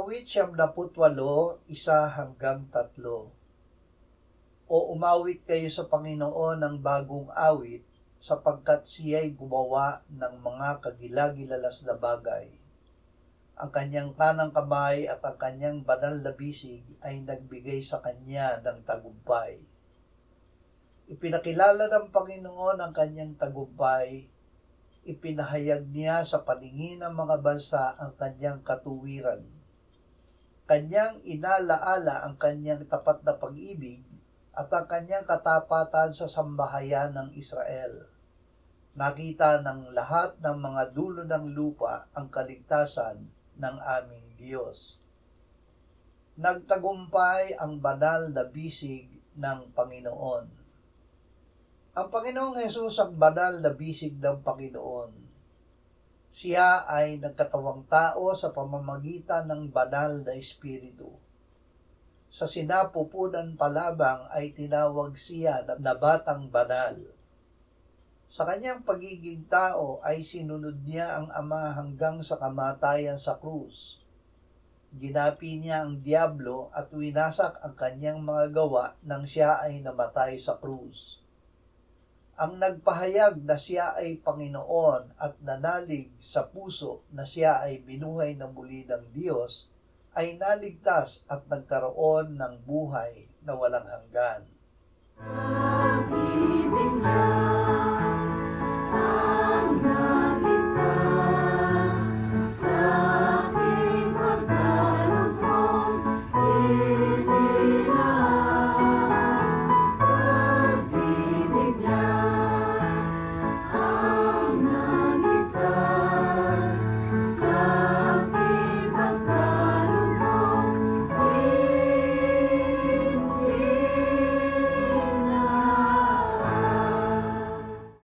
Awit 78, 1-3. O umawit kayo sa Panginoon ng bagong awit, sapagkat siya'y gumawa ng mga kagilagilalas na bagay. Ang kanyang kanang kamay at ang kanyang banal na bisig ay nagbigay sa kanya ng tagumpay. Ipinakilala ng Panginoon ang kanyang tagumpay. Ipinahayag niya sa paningin ng mga bansa ang kanyang katuwiran. Kanyang inalaala ang kanyang tapat na pag-ibig at ang kanyang katapatan sa sambahayan ng Israel. Nakita ng lahat ng mga dulo ng lupa ang kaligtasan ng aming Diyos. Nagtagumpay ang banal na bisig ng Panginoon. Ang Panginoong Hesus ang banal na bisig ng Panginoon. Siya ay nagkatawang tao sa pamamagitan ng banal na Espiritu. Sa sinapupunan pa lamang ay tinawag siya na batang banal. Sa kanyang pagiging tao ay sinunod niya ang Ama hanggang sa kamatayan sa krus. Ginapi niya ang diablo at winasak ang kanyang mga gawa nang siya ay namatay sa krus. Ang nagpahayag na siya ay Panginoon at nanalig sa puso na siya ay binuhay na muli ng Diyos, ay naligtas at nagkaroon ng buhay na walang hanggan.